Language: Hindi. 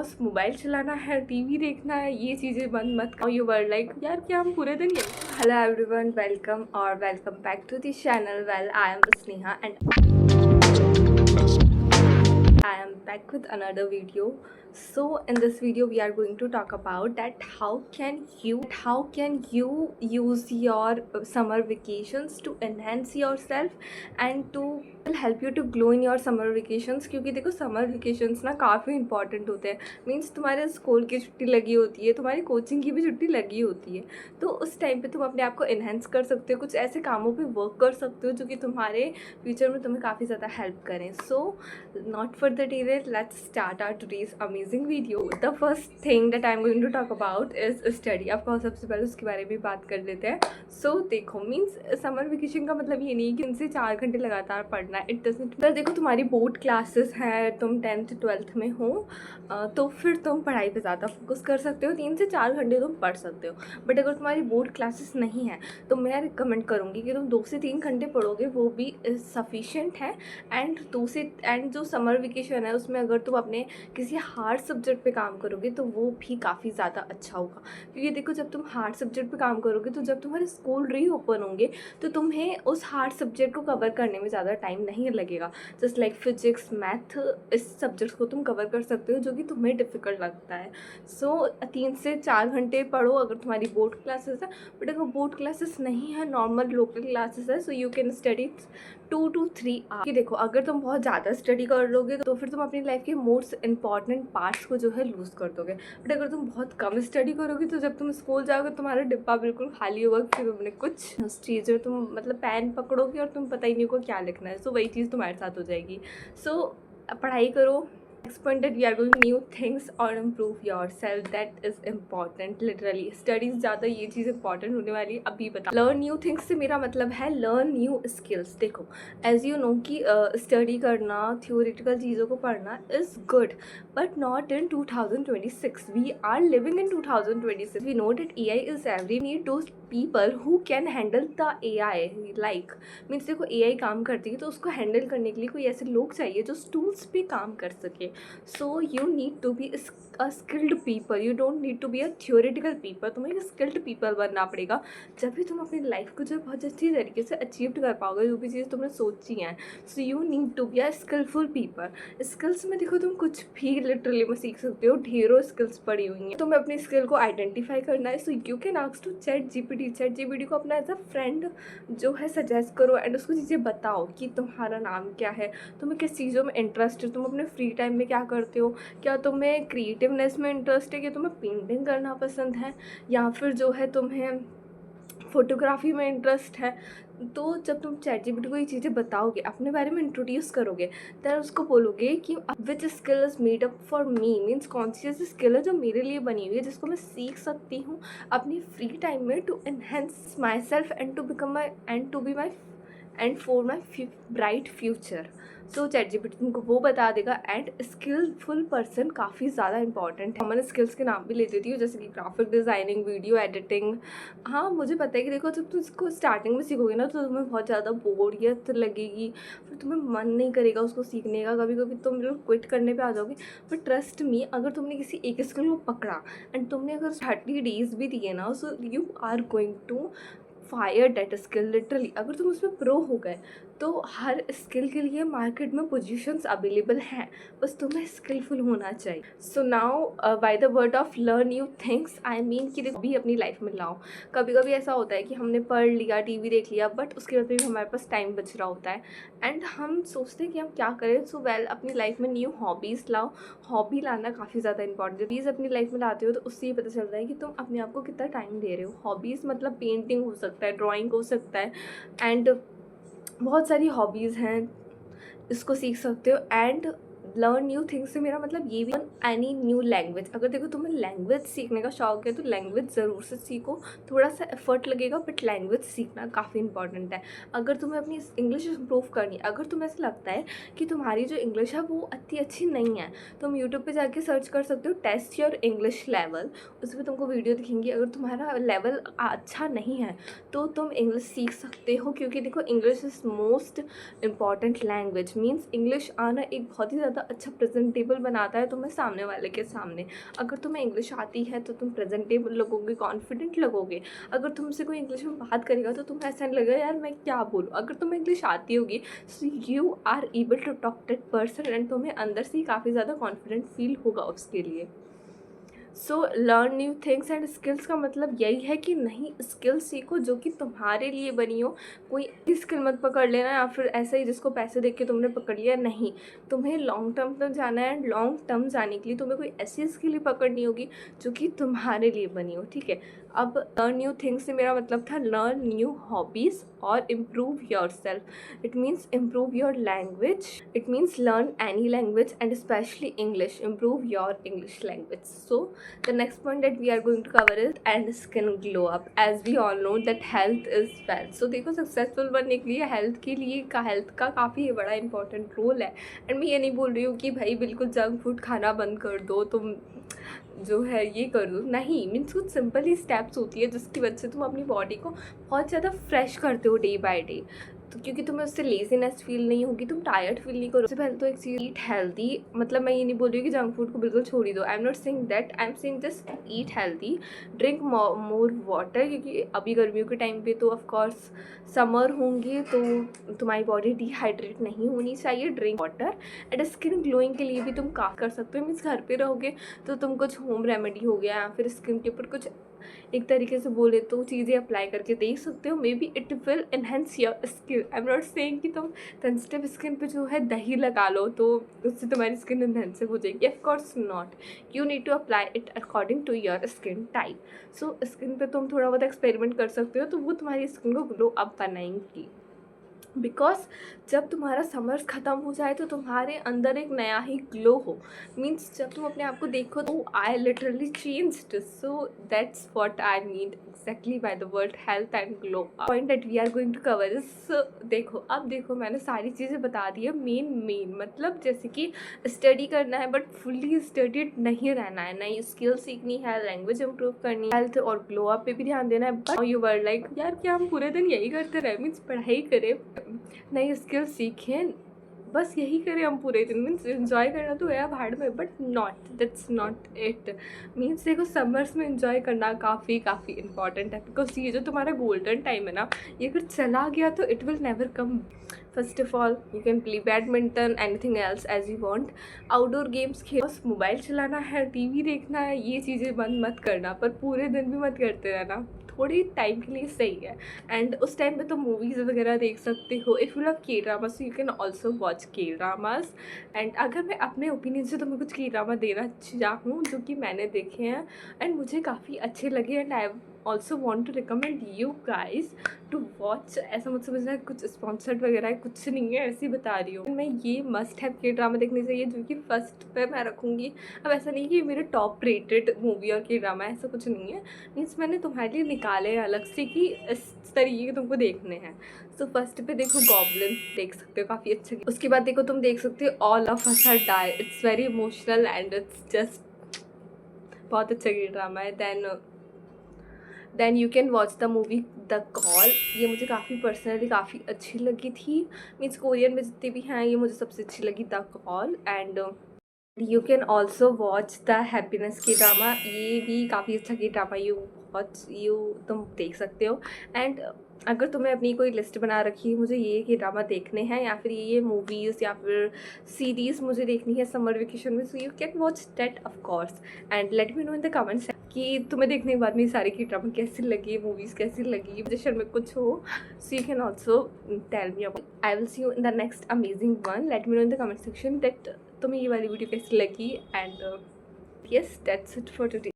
बस मोबाइल चलाना है, टीवी देखना है, ये चीज़ें बंद मत करो। यू वर लाइक यार क्या हम पूरे दिन ये। हेलो एवरीवन, वेलकम और welcome back to this channel. Well, I am Sneha and I am back with another video. So in this video we are going to talk about that how can you use your summer vacations to enhance yourself and to help you to glow in your summer vacations। क्योंकि देखो समर वेकेशंस ना काफ़ी इंपॉर्टेंट होते हैं। मीन्स तुम्हारे स्कूल की छुट्टी लगी होती है, तुम्हारी कोचिंग की भी छुट्टी लगी होती है, तो उस टाइम पे तुम अपने आप को इन्हेंस कर सकते हो, कुछ ऐसे कामों पे वर्क कर सकते हो जो कि तुम्हारे फ्यूचर में तुम्हें काफ़ी ज़्यादा हेल्प करें। सो not further delay, let's start our today's amazing video. The first thing that I'm going to talk about is study। आपको सबसे पहले उसके बारे में बात कर लेते हैं। So देखो, मीन्स समर वेकेशन का मतलब ये नहीं कि इनसे 4 घंटे लगातार पढ़ना है। It doesn't. अगर देखो तुम्हारी बोर्ड क्लासेस हैं, तुम 10th 12th में हो, तो फिर तुम पढ़ाई पे ज़्यादा फोकस कर सकते हो, 3 से 4 घंटे तुम पढ़ सकते हो। बट अगर तुम्हारी बोर्ड क्लासेस नहीं है तो मैं रिकमेंड करूँगी कि तुम 2 से 3 घंटे पढ़ोगे, वो भी सफिशेंट है। एंड जो समर वेकेशन है उसमें अगर तुम अपने किसी हार्ड सब्जेक्ट पे काम करोगे तो वो भी काफ़ी ज़्यादा अच्छा होगा। क्योंकि देखो, जब तुम हार्ड सब्जेक्ट पे काम करोगे तो जब तुम्हारे स्कूल रीओपन होंगे तो तुम्हें उस हार्ड सब्जेक्ट को कवर करने में ज़्यादा टाइम नहीं लगेगा। जस्ट लाइक फिजिक्स, मैथ, इस सब्जेक्ट को तुम कवर कर सकते हो जो कि तुम्हें डिफ़िकल्ट लगता है। सो 3 से 4 घंटे पढ़ो अगर तुम्हारी बोर्ड क्लासेस है। बट अगर बोर्ड क्लासेस नहीं है, नॉर्मल लोकल क्लासेस है, so you can study 2 to 3 hours. कि देखो, अगर तुम बहुत ज़्यादा स्टडी कर लोगे तो फिर तुम अपनी लाइफ के मोस्ट इंपॉर्टेंट पार्ट्स को जो है लूज़ कर दोगे। बट अगर तुम बहुत कम स्टडी करोगे तो जब तुम स्कूल जाओगे तुम्हारा डिब्बा बिल्कुल खाली होगा, फिर तुमने कुछ उस चीज़ में तुम मतलब पेन पकड़ोगे और तुम पता ही नहीं होगा क्या लिखना है। सो वही चीज़ तुम्हारे साथ हो जाएगी। सो पढ़ाई करो। Next point that we are going new things or improve yourself, that is important literally। studies ज़्यादा ये चीज़ important होने वाली है। अभी बता, learn new things से मेरा मतलब है learn new skills। देखो, as you know कि study करना, theoretical चीज़ों को पढ़ना is good but not in 2026। we are living in 2026। we know that AI is every need those people who can handle the AI। like means देखो, AI काम करती है तो उसको हैंडल करने के लिए कोई ऐसे लोग चाहिए जो टूल्स पे काम कर सके। So you need to be a skilled people, you don't need to be a theoretical people. तुम्हें एक स्किल्ड पीपल बनना पड़ेगा, जब भी तुम अपनी लाइफ को जो बहुत अच्छी तरीके से अचीव कर पाओगे जो भी चीज़ तुमने सोची हैं। So you need to be a skilful people. Skills में देखो, तुम कुछ भी लिटरली में सीख सकते हो, ढेरों स्किल्स पड़ी हुई हैं। तुम्हें अपनी स्किल को आइडेंटिफाई करना है। So you can ask to chat GPT को अपना एज अ फ्रेंड जो है सजेस्ट करो एंड उसको चीज़ें बताओ कि तुम्हारा नाम क्या है, तुम्हें किस चीज़ों में इंटरेस्ट है, तुम अपने फ्री टाइम में क्या करते हो, क्या तुम्हें क्रिएटिवनेस में इंटरेस्ट है, कि तुम्हें पेंटिंग करना पसंद है, या फिर जो है तुम्हें फोटोग्राफी में इंटरेस्ट है। तो जब तुम चैटजीपीटी को ये चीज़ें बताओगे, अपने बारे में इंट्रोड्यूस करोगे, तब उसको बोलोगे कि which skill is made up for me. Means कौन सी ऐसी स्किल है जो मेरे लिए बनी हुई है, जिसको मैं सीख सकती हूँ अपनी फ्री टाइम में to enhance myself and to become my and to be my and for my bright future. So ChatGPT तुमको वो बता देगा। एंड स्किलफुल पर्सन काफ़ी ज़्यादा इंपॉर्टेंट है। मैंने स्किल्स के नाम भी ले देती हूँ, जैसे कि ग्राफिक डिज़ाइनिंग, वीडियो एडिटिंग। हाँ, मुझे पता है कि देखो, जब तुम इसको स्टार्टिंग में सीखोगे ना तो तुम्हें बहुत ज़्यादा बोरियत लगेगी, फिर तुम्हें मन नहीं करेगा उसको सीखने का, कभी कभी तुम बिल्कुल क्विट करने पे आ जाओगे। बट ट्रस्ट मी, अगर तुमने किसी एक स्किल को पकड़ा एंड तुमने अगर 30 डेज भी दिए ना, so you are going to fire that skill literally. अगर तुम उसमें प्रो हो गए तो हर स्किल के लिए मार्केट में पोजीशंस अवेलेबल हैं, बस तुम्हें स्किलफुल होना चाहिए। So now bye the word of learn new things, I mean कि भी अपनी लाइफ में लाओ। कभी कभी ऐसा होता है कि हमने पढ़ लिया, टीवी देख लिया, बट उसके बाद भी हमारे पास टाइम बच रहा होता है एंड हम सोचते हैं कि हम क्या करें। सो वेल, अपनी लाइफ में न्यू हॉबीज़ लाओ। हॉबी लाना काफ़ी ज़्यादा इंपॉर्टेंट है। हॉबीज़ अपनी लाइफ में लाते हो तो उससे ये पता चलता है कि तुम अपने आप को कितना टाइम दे रहे हो। हॉबीज़ मतलब पेंटिंग हो सकता है, ड्राइंग हो सकता है, एंड बहुत सारी हॉबीज़ हैं, इसको सीख सकते हो। एंड लर्न न्यू थिंग्स से मेरा मतलब ये भी एनी न्यू लैंग्वेज। अगर देखो तुम्हें लैंग्वेज सीखने का शौक है तो लैंग्वेज ज़रूर से सीखो, थोड़ा सा एफर्ट लगेगा बट लैंग्वेज सीखना काफ़ी इंपॉर्टेंट है। अगर तुम्हें अपनी इंग्लिश इम्प्रूव करनी है, अगर तुम्हें ऐसा लगता है कि तुम्हारी जो इंग्लिश है वो इतनी अच्छी नहीं है, तुम यूट्यूब पे जाके सर्च कर सकते हो टेस्ट योर इंग्लिश लेवल। उसमें तुमको वीडियो दिखेंगी। अगर तुम्हारा लेवल अच्छा नहीं है तो तुम इंग्लिश सीख सकते हो, क्योंकि देखो English is most important language. Means English आना एक बहुत ही ज़्यादा ज़्यादा अच्छा प्रेजेंटेबल बनाता है तुम्हें सामने वाले के सामने। अगर तुम्हें इंग्लिश आती है तो तुम प्रेजेंटेबल लगोगे, कॉन्फिडेंट लगोगे। अगर तुमसे कोई इंग्लिश में बात करेगा तो तुम्हें ऐसा नहीं लगेगा यार मैं क्या बोलूँ। अगर तुम्हें इंग्लिश आती होगी so you are able to talk that person and तुम्हें अंदर से ही काफ़ी ज़्यादा कॉन्फिडेंट फील होगा उसके लिए। So learn new things and skills का मतलब यही है कि नई स्किल सीखो जो कि तुम्हारे लिए बनी हो। कोई स्किल मत पकड़ लेना या फिर ऐसा ही जिसको पैसे देख के तुमने पकड़ लिया, नहीं। तुम्हें लॉन्ग टर्म तक जाना है एंड लॉन्ग टर्म जाने के लिए तुम्हें कोई ऐसी स्किल ही पकड़नी होगी जो कि तुम्हारे लिए बनी हो, ठीक है। अब लर्न न्यू थिंग्स से मेरा मतलब था लर्न न्यू हॉबीज़ और improve your self. It means improve your language, it means learn any language and specially English, improve your English language. So the next point that we are going to cover is and skin glow up, as we all know that health is wealth। so देखो सक्सेसफुल बनने के लिए हेल्थ के लिए हेल्थ का काफ़ी बड़ा इंपॉर्टेंट रोल है। एंड मैं ये नहीं बोल रही हूँ कि भाई बिल्कुल जंक फूड खाना बंद कर दो, तुम जो है ये कर दो, नहीं। मीन्स कुछ सिंपल ही स्टेप्स होती है जिसकी वजह से तुम अपनी बॉडी को बहुत ज़्यादा फ्रेश करते हो डे बाय डे। तो क्योंकि तुम्हें उससे लेजीनेस फील नहीं होगी, तुम टायर्ड फील नहीं करो। सबसे पहले तो एक चीज़, ईट हेल्दी। मतलब मैं ये नहीं बोल रही हूँ कि जंक फूड को बिल्कुल छोड़ ही दो, I am not saying that, I am saying just eat healthy, drink more water. क्योंकि अभी गर्मियों के टाइम पे तो ऑफकोर्स समर होंगे तो तुम्हारी बॉडी डिहाइड्रेट नहीं होनी चाहिए। Drink water. And skin glowing के लिए भी तुम काफ़ी कर सकते हो। मीन्स घर पे रहोगे तो तुम कुछ होम रेमेडी हो गया या फिर स्किन के ऊपर कुछ एक तरीके से बोले तो चीज़ें अप्लाई करके देख सकते हो। May be it will enhance your skin. I am not saying कि तुम सेंसिटिव स्किन पे जो है दही लगा लो तो उससे तुम्हारी स्किन एनहेंसिव हो जाएगी। Of course not, you need to apply it according to your skin type. So skin पे तुम थोड़ा बहुत एक्सपेरिमेंट कर सकते हो तो वो तुम्हारी स्किन को ग्लो अप बनाएंगी। बिकॉज जब तुम्हारा समर्स ख़त्म हो जाए तो तुम्हारे अंदर एक नया ही ग्लो हो। मीन्स जब तुम अपने आप को देखो तो I literally changed. So that's what I mean exactly by the word health and glow. Point that we are going to cover is, देखो अब देखो मैंने सारी चीज़ें बता दी है। मेन मतलब जैसे कि स्टडी करना है बट फुल्ली स्टडीड नहीं रहना है, नई स्किल सीखनी है, लैंग्वेज इंप्रूव करनी है, हेल्थ और ग्लो अप पे भी ध्यान देना है। बट यू वर लाइक यार क्या हम पूरे दिन यही करते रहे, मीन्स पढ़ाई करें, नई स्किल सीखें, बस यही करें हम पूरे दिन। मीन्स इन्जॉय करना तो है भाड़ में, but not, that's not it. Means देखो समर्स में इन्जॉय करना काफ़ी इंपॉर्टेंट है। बिकॉज ये जो तुम्हारा गोल्डन टाइम है ना, ये अगर चला गया तो it will never come. First of all you can play badminton, anything else as you want. Outdoor games खेल, बस मोबाइल चलाना है, टीवी देखना है, ये चीज़ें बंद मत करना, पर पूरे दिन भी मत करते रहना, थोड़ी टाइम के लिए सही है। एंड उस टाइम पे तो मूवीज़ वगैरह देख सकते हो। इफ़ यू लव के dramas you can also watch के ड्रामास। एंड अगर मैं अपने ओपिनियन से तुम्हें कुछ के ड्रामा देना चाहूँ जो कि मैंने देखे हैं एंड मुझे काफ़ी अच्छे लगे and I also want to recommend you guys to watch. ऐसा मत समझना कुछ स्पॉन्सर्ड वगैरह है, कुछ नहीं है, ऐसे ही बता रही हूँ। मैं ये मस्ट हैव के ड्रामा देखने चाहिए जो कि फर्स्ट पे मैं रखूँगी। अब ऐसा नहीं कि मेरे टॉप रेटेड मूवी और के ड्रामा, ऐसा कुछ नहीं है। मीन्स मैंने तुम्हारे लिए निकाले हैं अलग से कि इस तरीके के तुमको देखने हैं। सो फर्स्ट पे देखो गॉब्लिन, देख सकते हो काफ़ी अच्छा। उसके बाद देखो तुम देख सकते हो all of us are dead, it's very emotional and it's just बहुत अच्छा के ड्रामा है। Then you can watch the movie the call. ये मुझे पर्सनली काफ़ी अच्छी लगी थी। मीन्स कोरियन में जितने भी हैं ये मुझे सबसे अच्छी लगी, the call. And you can also watch the happiness के ड्रामा, ये भी काफ़ी अच्छा के ड्रामा, तुम देख सकते हो। एंड अगर तुम्हें अपनी कोई लिस्ट बना रखी है मुझे ये के ड्रामा देखने हैं या फिर ये मूवीज़ या फिर सीरीज़ मुझे देखनी है समर वेकेशन में, सो you can watch that of course and let me know in the comments कि तुम्हें देखने के बाद में सारे की ड्रामा कैसी लगी, मूवीज़ कैसी लगी, सजेशन में कुछ हो, so you can also tell me about. I will see you in the next amazing one. Let me know in the comment section that तुम्हें ये वाली वीडियो कैसी लगी। And yes that's it for today.